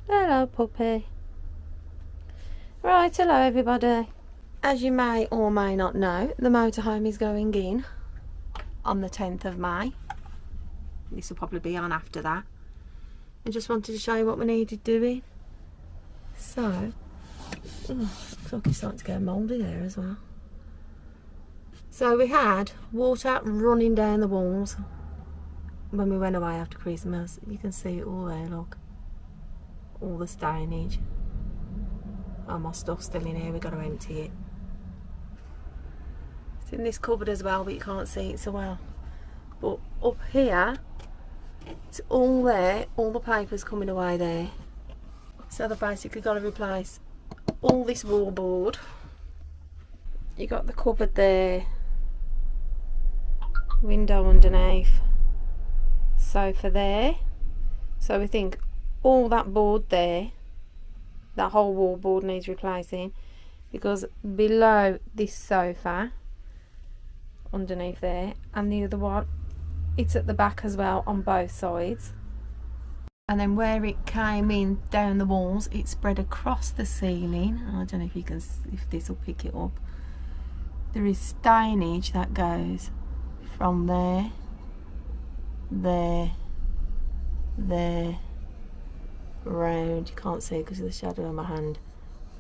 Hello, puppy. Right, hello everybody. As you may or may not know, the motorhome is going in on the 10th of May. This will probably be on after that. I just wanted to show you what we needed doing. So, looks like it's starting to get mouldy there as well. So we had water running down the walls when we went away after Christmas. You can see it all there, look. All the stainage. Oh, my stuff's still in here, we've got to empty it. It's in this cupboard as well, but you can't see it so well. But up here, it's all there, all the paper's coming away there. So they've basically got to replace all this wallboard. You got the cupboard there, window underneath, sofa there. So we think all that board there, that whole wall board needs replacing, because below this sofa, underneath there, and the other one, it's at the back as well on both sides. And then where it came in down the walls, it spread across the ceiling. I don't know if you can, if this will pick it up. There is stainage that goes from there, there, round, you can't see it because of the shadow of my hand,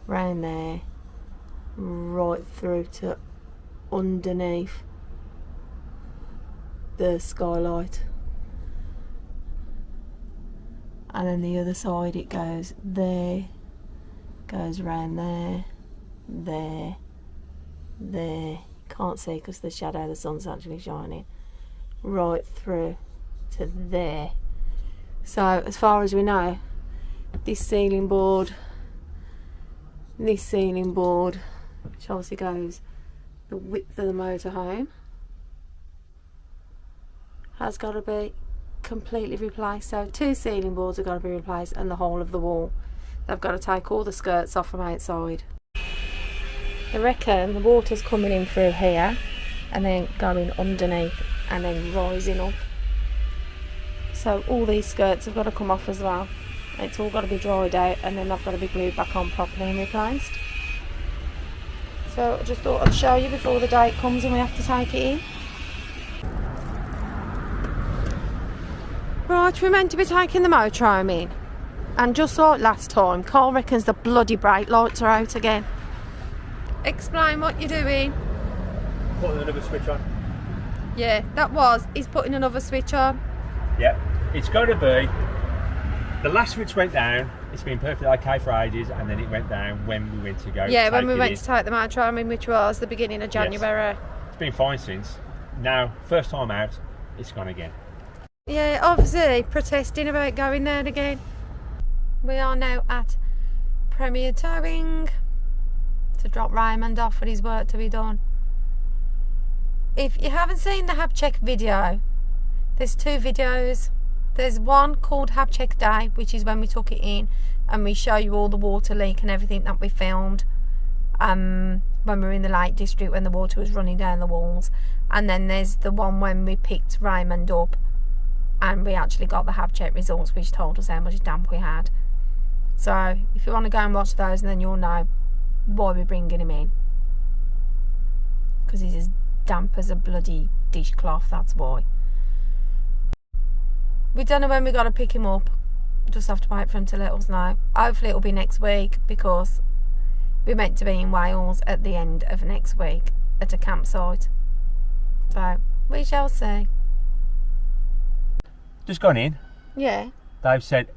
round there, right through to underneath the skylight, and then the other side it goes there, goes round there, can't see because the shadow of the sun's actually shining, right through to there. So as far as we know, this ceiling board, which obviously goes the width of the motorhome, has got to be completely replaced. So 2 ceiling boards have got to be replaced, and the whole of the wall. They've got to take all the skirts off from outside. I reckon the water's coming in through here and then going underneath and then rising up. So all these skirts have got to come off as well. It's all got to be dried out, and then they've got to be glued back on properly and replaced. So I just thought I'd show you before the date comes and we have to take it in. Right, we're meant to be taking the motorhome in, and just like last time, Carl reckons the bloody brake lights are out again. Explain what you're doing. Putting another switch on. Yeah, he's putting another switch on. Yep, it's got to be. The last switch went down. It's been perfectly okay for ages, and then it went down when we went to go. Yeah, when we went to take the motorhome in, which was the beginning of January. Yes. It's been fine since. Now, first time out, it's gone again. Yeah, obviously protesting about going there again. We are now at Premier Towing to drop Raymond off for his work to be done. If you haven't seen the Hab Check video, there's 2 videos. There's one called Hab Check Day, which is when we took it in and we show you all the water leak and everything that we filmed when we were in the Lake District when the water was running down the walls. And then there's the one when we picked Raymond up and we actually got the Hab Check results, which told us how much damp we had. So if you want to go and watch those, and then you'll know why we're bringing him in, because he's as damp as a bloody dishcloth, that's why. We don't know when we got to pick him up, just have to wait for him to let us know. Hopefully it'll be next week, because we're meant to be in Wales at the end of next week at a campsite, so we shall see. Just gone in. Yeah. They've said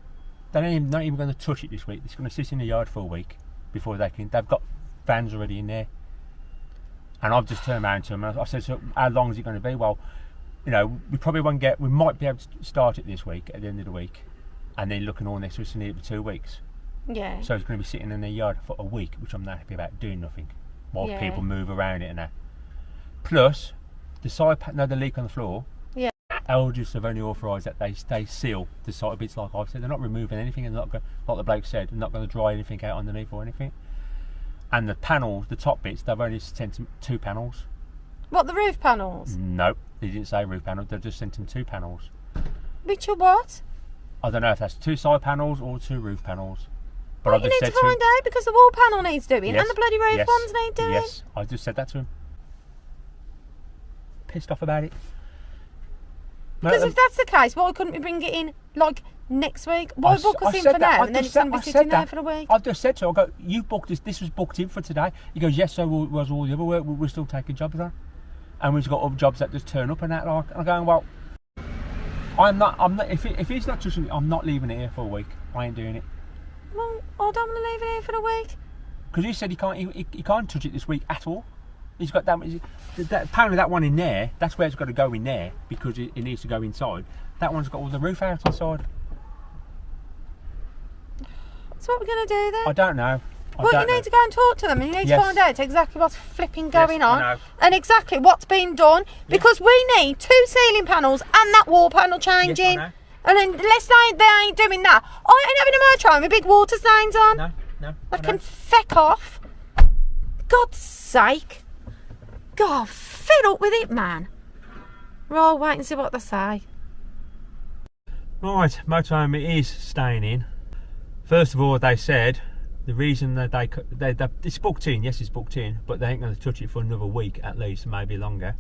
they're not even going to touch it this week. It's going to sit in the yard for a week before they can. They've got vans already in there, and I've just turned around to them and I said, "So how long is it going to be?" Well, you know, we probably won't get. We might be able to start it this week at the end of the week, and then looking all next week, it's nearly 2 weeks. Yeah. So it's going to be sitting in the yard for a week, which I'm not happy about, doing nothing while people move around it and that. Plus, the side the leak on the floor. Yeah. Elddis have only authorised that they seal the side bits, like I've said. They're not removing anything, and not going, like the bloke said, they're not going to dry anything out underneath or anything. And the panels, the top bits, they've only sent them 2 panels. What, the roof panels? Nope, they didn't say roof panels. They've just sent them 2 panels. Which are what? I don't know if that's 2 side panels or 2 roof panels. But Well, you need to find out because the wall panel needs doing Yes, and the bloody roof yes, ones need doing. Yes, I just said that to him. Pissed off about it. Because if that's the case, why couldn't we bring it in like next week? Why book us in for now and then it's going to be sitting there for a week? I've just said to him, I go, you booked this. This was booked in for today. He goes, yes, so was all the other work. We're still taking jobs on, and we've got other jobs that just turn up and that. Like, and I'm going, well, I'm not. If he's not trusting me, I'm not leaving it here for a week. I ain't doing it. Well, I don't want to leave it here for a week. Because he said he can't touch it this week at all. He's got apparently that one in there, that's where it's got to go in there because it needs to go inside. That one's got all the roof out inside. So what we're going to do then? I don't know. You need to go and talk to them and you need to find out exactly what's flipping going on I know. and exactly what's been done because we need 2 ceiling panels and that wall panel changing. Yes, I know. And then unless they ain't doing that, I ain't having a motorhome with big water stains on. No. I can feck off. God's sake. God, fed up with it, man. Right, wait and see what they say. Right, motorhome it is staying in. First of all, they said the reason that it's booked in, yes, it's booked in, but they ain't going to touch it for another week at least, maybe longer,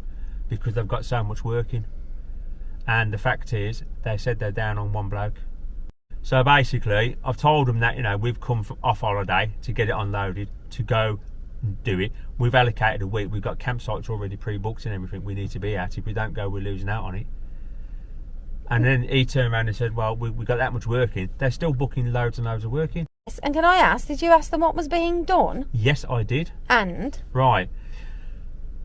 because they've got so much work in. And the fact is, they said they're down on 1 bloke. So basically, I've told them that, you know, we've come from off holiday to get it unloaded, to go and do it. We've allocated a week. We've got campsites already pre-booked and everything we need to be at. If we don't go, we're losing out on it. And then he turned around and said, well, we got that much work in. They're still booking loads and loads of work in. Yes, and can I ask, did you ask them what was being done? Yes, I did. And? Right.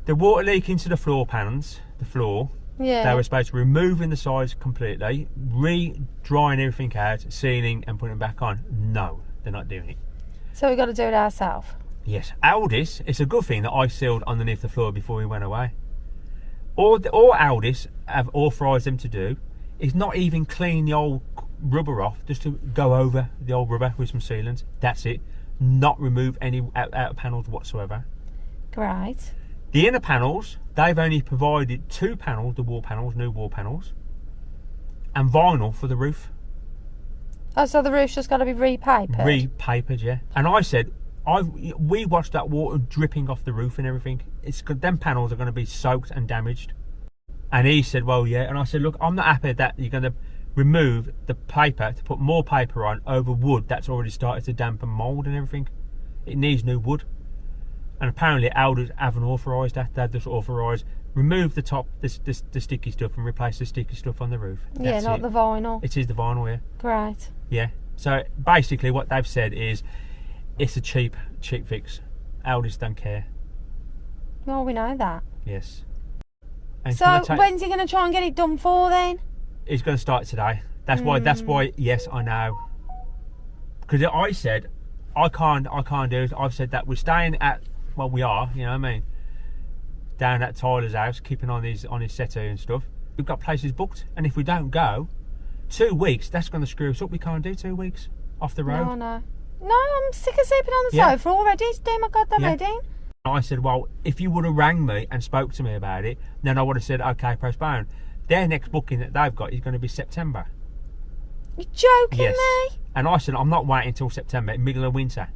The water leak into the floor pans, the floor. Yeah. They were supposed to be removing the sides completely, re-drying everything out, sealing and putting it back on. No, they're not doing it. So we've got to do it ourselves. Yes. Elddis, it's a good thing that I sealed underneath the floor before we went away. All Elddis have authorised them to do is not even clean the old rubber off, just to go over the old rubber with some sealants. That's it. Not remove any outer panels whatsoever. Great. The inner panels, they've only provided 2 panels, the wall panels, new wall panels, and vinyl for the roof. Oh, so the roof's just got to be repapered? Repapered, yeah. And I said, we watched that water dripping off the roof and everything. Them panels are going to be soaked and damaged. And he said, well, yeah. And I said, look, I'm not happy that you're going to remove the paper to put more paper on over wood that's already started to damp and mould and everything. It needs new wood. And apparently Elddis haven't authorised that. They've just authorised remove the top, the sticky stuff, and replace the sticky stuff on the roof. That's not the vinyl. It is the vinyl, yeah. Great. Yeah. So basically, what they've said is, it's a cheap fix. Elddis don't care. Well, we know that. Yes. And so when's he going to try and get it done for then? He's going to start today. That's why. Yes, I know. Because I said I can't do it. I've said that we're staying at. Well, we are. You know what I mean? Down at Tyler's house, keeping on his settee and stuff. We've got places booked, and if we don't go, 2 weeks, that's going to screw us up. We can't do 2 weeks off the road. No, I'm sick of sleeping on the sofa already. It's doing my goddamn head in. I said, well, if you would have rang me and spoke to me about it, then I would have said, okay, postpone. Their next booking that they've got is going to be September. You're joking me? And I said, I'm not waiting until September, middle of winter,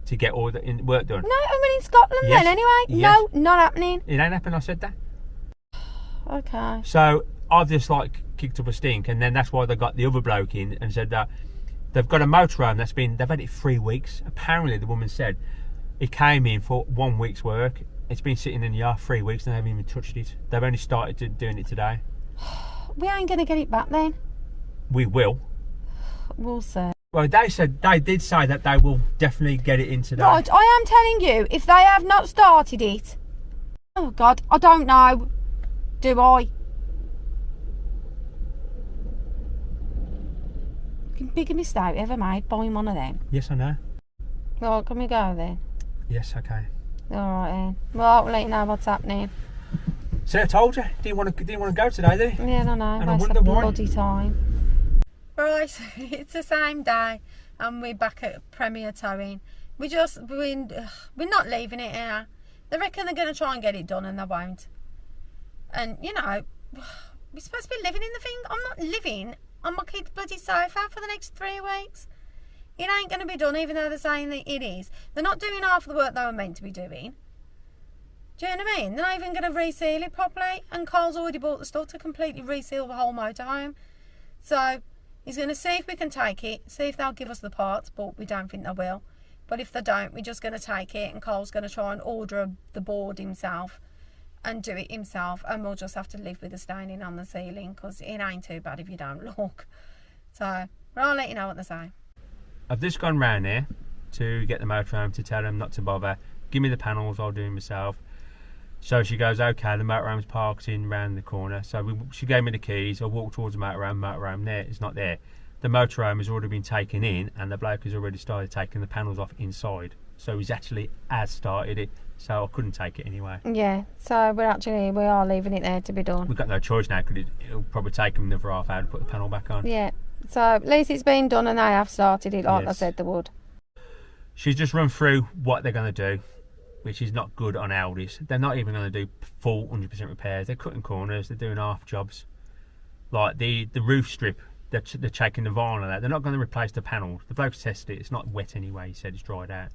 to get all the work done. No, I'm in Scotland then anyway. Yes. No, not happening. It ain't happening, I said that. Okay. So I've just kicked up a stink, and then that's why they got the other bloke in and said that they've got a motorhome they've had it 3 weeks. Apparently the woman said it came in for 1 week's work. It's been sitting in the yard 3 weeks and they haven't even touched it. They've only started doing it today. We ain't going to get it back then. We will. We'll see. Well, they did say that they will definitely get it in today. Right, I am telling you, if they have not started it, oh God, I don't know. Do I? Biggest mistake ever made buying one of them. Yes, I know. Right, can we go then? Yes, okay. Alright then. Well, we'll let you know what's happening. See, I told you. Didn't want to go today, did he? Yeah, I know. And I wonder why. Bloody time. Right, it's the same day, and we're back at Premier Towing. We're not leaving it here. They reckon they're going to try and get it done, and they won't. And you know, we're supposed to be living in the thing. I'm not living on my kid's bloody sofa for the next 3 weeks. It ain't going to be done, even though they're saying that it is. They're not doing half the work they were meant to be doing. Do you know what I mean? They're not even going to reseal it properly. And Carl's already bought the stuff to completely reseal the whole motorhome. So he's going to see if we can take it, see if they'll give us the parts, but we don't think they will. But if they don't, we're just going to take it, and Carl's going to try and order the board himself and do it himself, and we'll just have to live with the staining on the ceiling, because it ain't too bad if you don't look. So, but I'll let you know what they say. I've just gone round there to get the motorhome to tell them not to bother. Give me the panels, I'll do it myself. So she goes, okay, the motorhome's parked in round the corner. So she gave me the keys. I walked towards the motorhome there, it's not there. The motorhome has already been taken in, and the bloke has already started taking the panels off inside. So he's actually has started it, so I couldn't take it anyway. Yeah, so we are leaving it there to be done. We've got no choice now, because it'll probably take them another half hour to put the panel back on. Yeah, so at least it's been done, and they have started it like I said they would. She's just run through what they're going to do, which is not good on Elddis. They're not even going to do full 100% repairs. They're cutting corners, they're doing half jobs. Like the roof strip, they're taking the vinyl out. They're not going to replace the panels. The bloke's tested it, it's not wet anyway, he said it's dried out.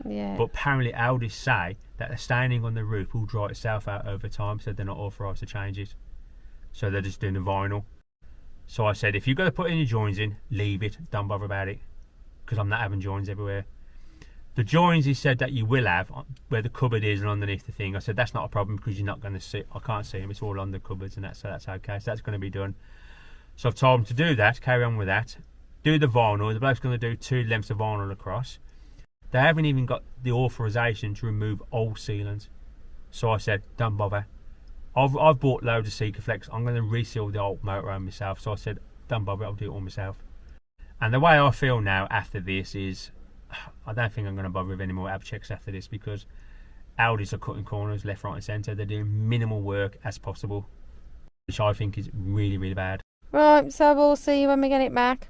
Yeah. But apparently Elddis say that the staining on the roof will dry itself out over time, so they're not authorised to change it. So they're just doing the vinyl. So I said, if you've got to put any joins in, leave it, don't bother about it, because I'm not having joins everywhere. The joins he said that you will have where the cupboard is and underneath the thing, I said that's not a problem, because you're not going to see, I can't see them, it's all on the cupboards, and so that's okay, so that's going to be done. So I've told him to do that, carry on with that, do the vinyl. The bloke's going to do 2 lengths of vinyl across. They haven't even got the authorisation to remove old sealants. So I said, don't bother. I've bought loads of Sikaflex. I'm going to reseal the old motorhome myself. So I said, don't bother, I'll do it all myself. And the way I feel now after this is, I don't think I'm going to bother with any more ab checks after this, because Elddis are cutting corners left, right and centre. They're doing minimal work as possible, which I think is really, really bad. Right, so we'll see you when we get it back.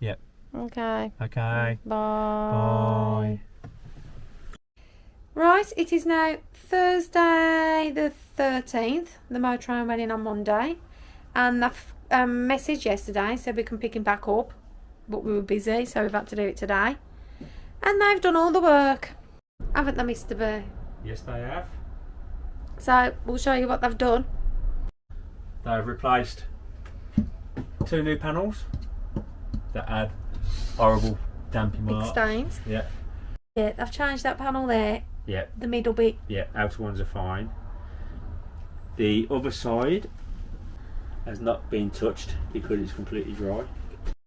Yep. Okay. Okay. Bye. Right, it is now Thursday the 13th. The motorhome went in on Monday, and the message yesterday said we can pick him back up, but we were busy, so we've had to do it today. And they've done all the work, haven't they, Mr. B? Yes, they have. So we'll show you what they've done. They've replaced 2 new panels that had horrible dampy Big marks. stains. Yeah. Yeah, they've changed that panel there. Yeah. The middle bit. Yeah, outer ones are fine. The other side has not been touched because it's completely dry.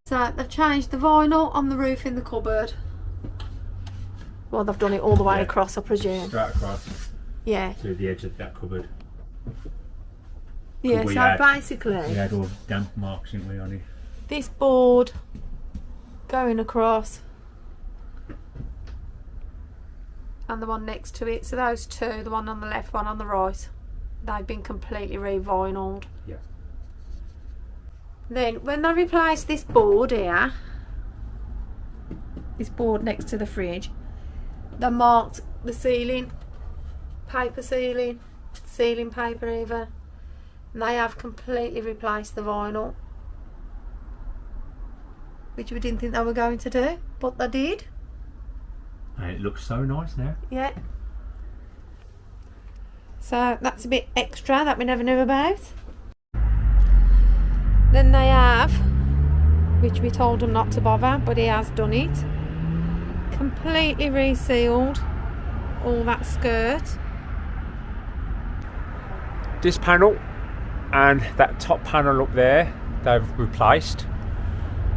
So they've changed the vinyl on the roof in the cupboard. Well, they've done it all the way across, I presume. Straight across. Yeah. To the edge of that cupboard. Yeah, so basically we had all damp marks, didn't we, on it? This board going across and the one next to it, so those 2, the one on the left, one on the right, they've been completely re-vinyled. Yeah. Then when they replaced this board here, this board next to the fridge, they marked the ceiling, paper ceiling, ceiling paper even, and they have completely replaced the vinyl, which we didn't think they were going to do, but they did. And it looks so nice now. Yeah. So that's a bit extra that we never knew about. Then they have, which we told him not to bother, but he has done it, completely resealed all that skirt. This panel and that top panel up there, they've replaced.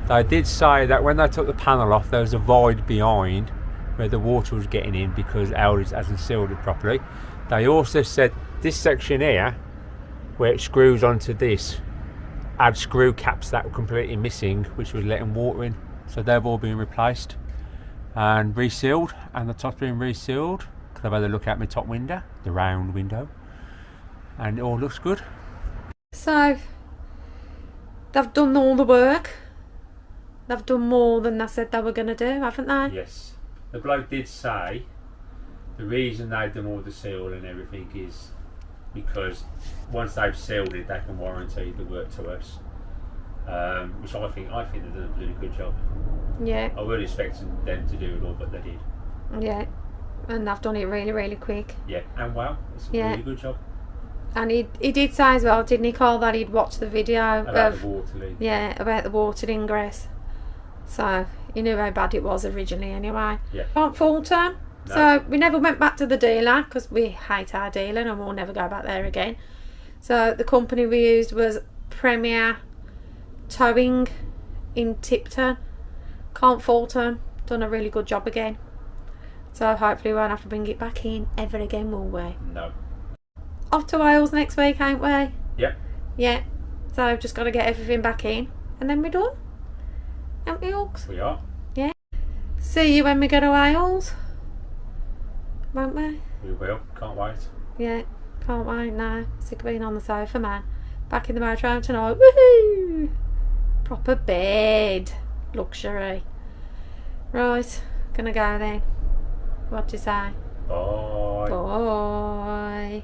They did say that when they took the panel off, there was a void behind where the water was getting in because Elddis hasn't sealed it properly. They also said this section here, where it screws onto this, had screw caps that were completely missing, which was letting water in. So they've all been replaced and resealed, and the top's been resealed. I've had a look at my top window, the round window, and it all looks good. So they've done all the work. They've done more than they said they were going to do, haven't they? Yes. The bloke did say the reason they've done all the seal and everything is because once they've sealed it, they can warranty the work to us. which I think they did a really good job. Yeah. I would expect them to do it all, but they did. Yeah. And they've done it really, really quick. Yeah, and wow, it's a really good job. And he did say as well, didn't he, Carl, that he'd watched the video About the water leak. Yeah, about the water ingress. So he knew how bad it was originally anyway. Yeah. Not Fulltime. No. So we never went back to the dealer because we hate our dealer and we'll never go back there again. So the company we used was Premier Towing in Tipton. Can't fault them. Done a really good job again. So hopefully we won't have to bring it back in ever again, will we? No. Off to Wales next week, ain't we? Yep. Yeah. So I've just got to get everything back in and then we're done. Aren't we, Hawks? We are. Yeah. See you when we go to Wales. Won't we? We will. Can't wait. Yeah. Can't wait now. Sick of being on the sofa, man. Back in the motorhome tonight. Woohoo! Proper bed. Luxury. Right. Gonna go then. What do you say? Bye. Bye.